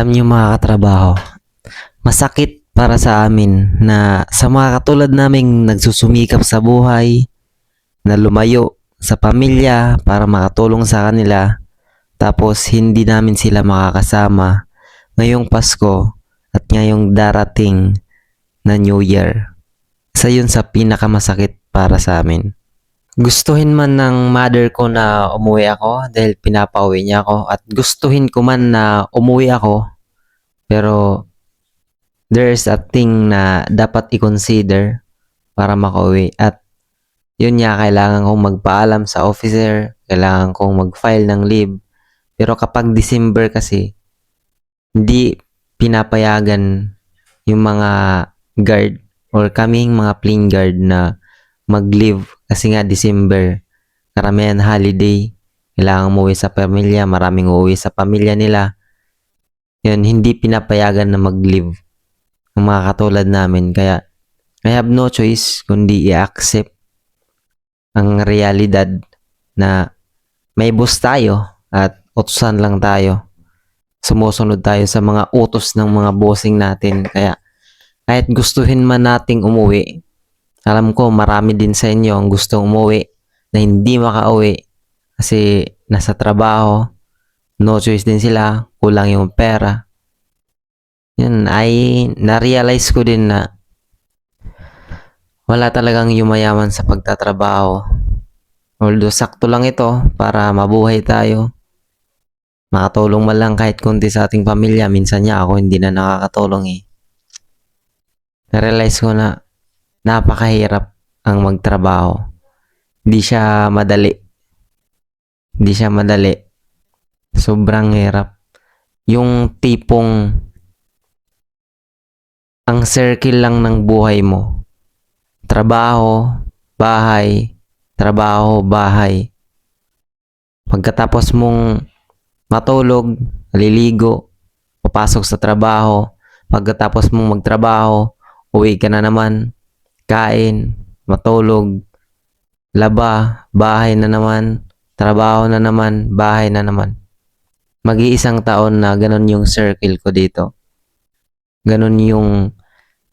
Alam niyo mga katrabaho, masakit para sa amin na sa mga katulad naming nagsusumikap sa buhay, na lumayo sa pamilya para makatulong sa kanila, tapos hindi namin sila makakasama ngayong Pasko at ngayong darating na New Year. Isa yun sa pinakamasakit para sa amin. Gustuhin man ng mother ko na umuwi ako dahil pinapauwi niya ako at gustuhin ko man na umuwi ako, pero there's a thing na dapat i-consider para makauwi at yun nga, kailangan kong magpaalam sa officer, kailangan kong mag-file ng leave. Pero kapag December kasi, hindi pinapayagan yung mga guard or kaming mga plain guard na mag-leave kasi nga December, karamihan holiday, kailangan umuwi sa pamilya, maraming uuwi sa pamilya nila. Yun, hindi pinapayagan na mag-leave ng mga katulad namin. Kaya, I have no choice kundi i-accept ang realidad na may boss tayo at utusan lang tayo. Sumusunod tayo sa mga utos ng mga bossing natin. Kaya, kahit gustuhin man nating umuwi, alam ko marami din sa inyo ang gustong umuwi na hindi makauwi kasi nasa trabaho, no choice din sila, kulang yung pera. Yun, ay na-realize ko din na wala talagang yumayaman sa pagtatrabaho. Although sakto lang ito para mabuhay tayo. Makatulong man lang kahit konti sa ating pamilya. Minsan niya ako hindi na nakakatulong eh. Na-realize ko na napakahirap ang magtrabaho. Hindi siya madali. Hindi siya madali. Sobrang hirap. Yung tipong ang circle lang ng buhay mo. Trabaho, bahay, trabaho, bahay. Pagkatapos mong matulog, maliligo, papasok sa trabaho, pagkatapos mong magtrabaho, uwi ka na naman, kain, matulog, laba, bahay na naman, trabaho na naman, bahay na naman. Mag-iisang taon na ganun yung circle ko dito. Ganun yung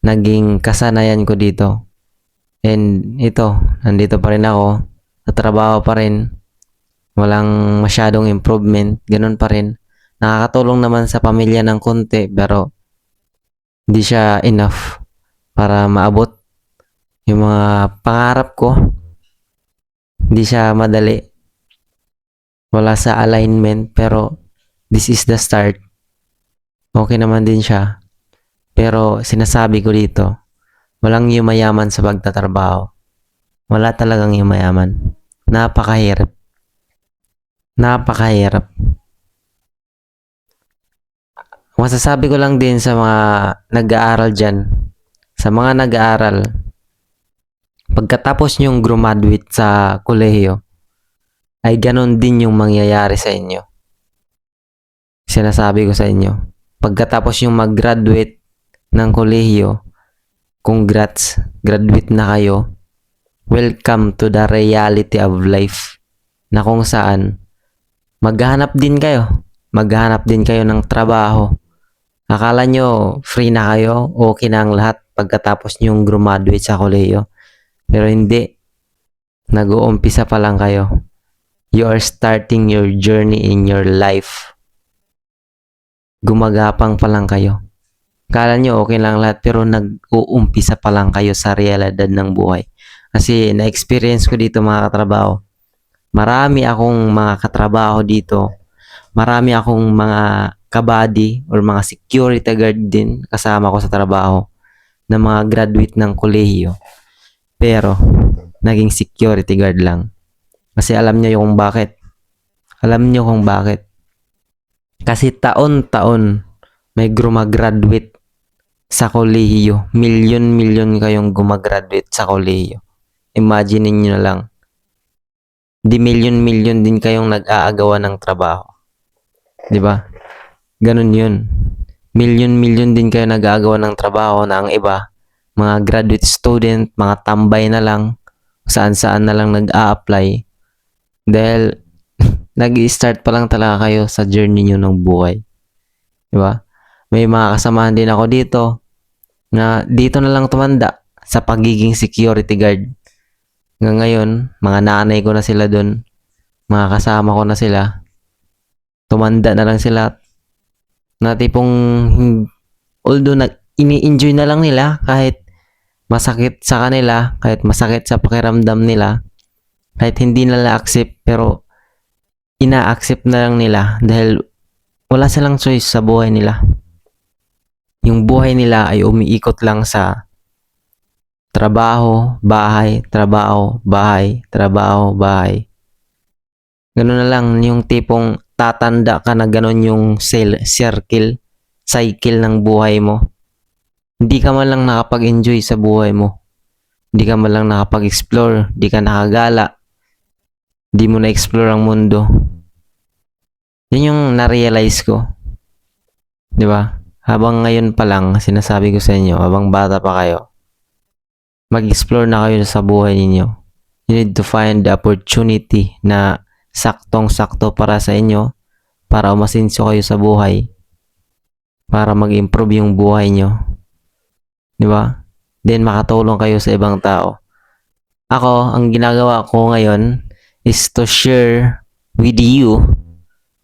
naging kasanayan ko dito. And ito, nandito pa rin ako, sa trabaho pa rin, walang masyadong improvement, ganun pa rin. Nakakatulong naman sa pamilya ng konti, pero hindi siya enough para maabot yung mga pangarap ko. Hindi siya madali. Wala sa alignment, pero this is the start. Okay naman din siya. Pero sinasabi ko dito, walang yumayaman sa pagtatrabaho. Wala talagang yumayaman. Napakahirap. Napakahirap. Masasabi ko lang din sa mga nag-aaral dyan, sa mga nag-aaral, pagkatapos nyong graduate sa kolehiyo, ay ganon din yung mangyayari sa inyo. Sinasabi ko sa inyo, pagkatapos yung mag-graduate ng kolehiyo, congrats, graduate na kayo, welcome to the reality of life, na kung saan, maghanap din kayo ng trabaho. Akala nyo free na kayo, okay na ang lahat pagkatapos nyong graduate sa kolehiyo. Pero hindi. Nag-uumpisa pa lang kayo. You are starting your journey in your life. Gumagapang pa lang kayo. Akala nyo okay lang lahat pero nag-uumpisa pa lang kayo sa realidad ng buhay. Kasi na-experience ko dito mga katrabaho. Marami akong mga katrabaho dito. Marami akong mga kabady or mga security guard din kasama ko sa trabaho na mga graduate ng kolehiyo. Pero, naging security guard lang. Kasi alam niyo kung bakit. Alam niyo kung bakit. Kasi taon-taon may gumagraduate sa kolehiyo. Milyon-milyon kayong gumagraduate sa kolehiyo. Imagine niyo na lang. Di milyon-milyon din kayong nag-aagawan ng trabaho. Di ba? Ganun yun. Milyon-milyon din kayo nag-aagawa ng trabaho na ang iba, mga graduate student, mga tambay na lang, saan-saan na lang nag-a-apply. Dahil nag-i-start pa lang talaga kayo sa journey nyo ng buhay. Di ba? May mga kasamahan din ako dito na dito na lang tumanda sa pagiging security guard. Ngayon, mga nanay ko na sila dun, mga kasama ko na sila, tumanda na lang sila, na tipong, although ini-enjoy na lang nila kahit masakit sa kanila, kahit masakit sa pakiramdam nila, kahit hindi nila accept, pero ina-accept na lang nila dahil wala silang choice sa buhay nila. Yung buhay nila ay umiikot lang sa trabaho, bahay, trabaho, bahay, trabaho, bahay. Ganun na lang, yung tipong tatanda ka na ganun yung cycle ng buhay mo. Hindi ka man lang nakapag-enjoy sa buhay mo. Hindi ka man lang nakapag-explore, hindi ka nakagala, hindi mo na-explore ang mundo. Yun yung na-realize ko. Di ba? Habang ngayon pa lang, sinasabi ko sa inyo, habang bata pa kayo, mag-explore na kayo sa buhay ninyo. You need to find the opportunity na saktong-sakto para sa inyo, para umasenso kayo sa buhay, para mag-improve yung buhay nyo. Di ba? Then makatulong kayo sa ibang tao. Ako, ang ginagawa ko ngayon is to share with you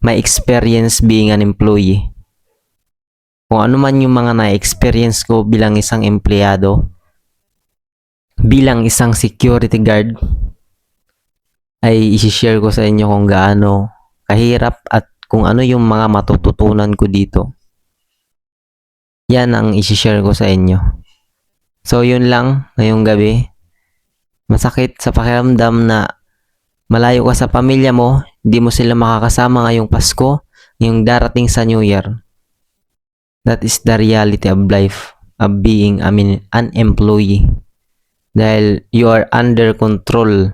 my experience being an employee. Kung ano man yung mga na-experience ko bilang isang empleyado, bilang isang security guard, ay isi-share ko sa inyo kung gaano kahirap at kung ano yung mga matututunan ko dito. Yan ang isi-share ko sa inyo. So, yun lang ngayong gabi. Masakit sa pakiramdam na malayo ka sa pamilya mo, hindi mo sila makakasama ngayong Pasko, yung darating sa New Year. That is the reality of life of being an employee. Dahil you are under control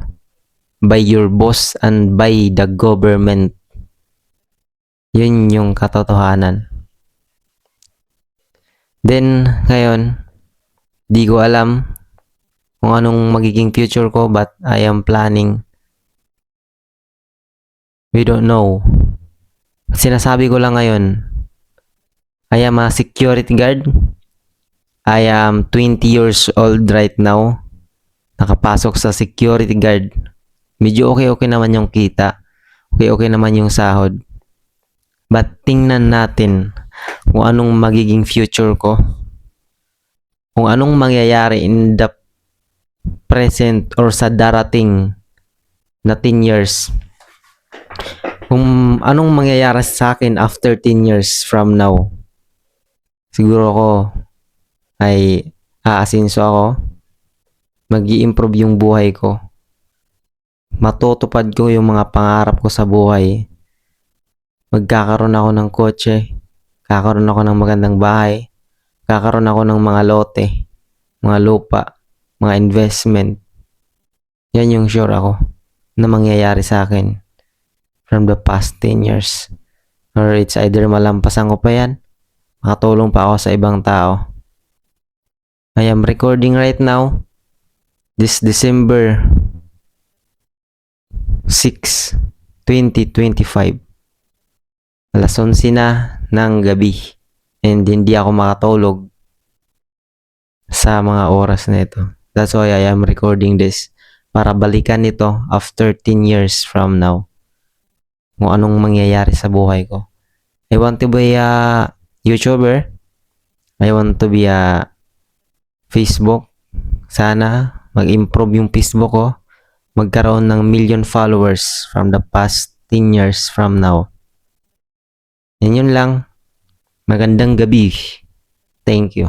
by your boss and by the government. Yun yung katotohanan. Then, ngayon, di ko alam kung anong magiging future ko, but I am planning. We don't know. Sinasabi ko lang ngayon, I am a security guard. I am 20 years old right now. Nakapasok sa security guard. Medyo okay naman yung kita. Okay naman yung sahod. But tingnan natin kung anong magiging future ko. Kung anong mangyayari in the present or sa darating na 10 years. Kung anong mangyayari sa akin after 10 years from now. Siguro ako ay aasinso ako. Mag-i-improve yung buhay ko. Matutupad ko yung mga pangarap ko sa buhay. Magkakaroon ako ng kotse. Kakaroon ako ng magandang bahay. Kakaroon ako ng mga lote, mga lupa, mga investment. Yan yung sure ako na mangyayari sa akin from the past 10 years. Or it's either malampasan ko pa yan, makatulong pa ako sa ibang tao. I am recording right now, this December 6, 2025. Alas 11 na ng gabi. And hindi ako makatulog sa mga oras na ito. That's why I am recording this. Para balikan ito after 10 years from now. Kung anong mangyayari sa buhay ko. I want to be a YouTuber. I want to be a Facebook. Sana mag-improve yung Facebook ko. Magkaroon ng 1 million followers from the past 10 years from now. Yan yun lang. Magandang gabi. Thank you.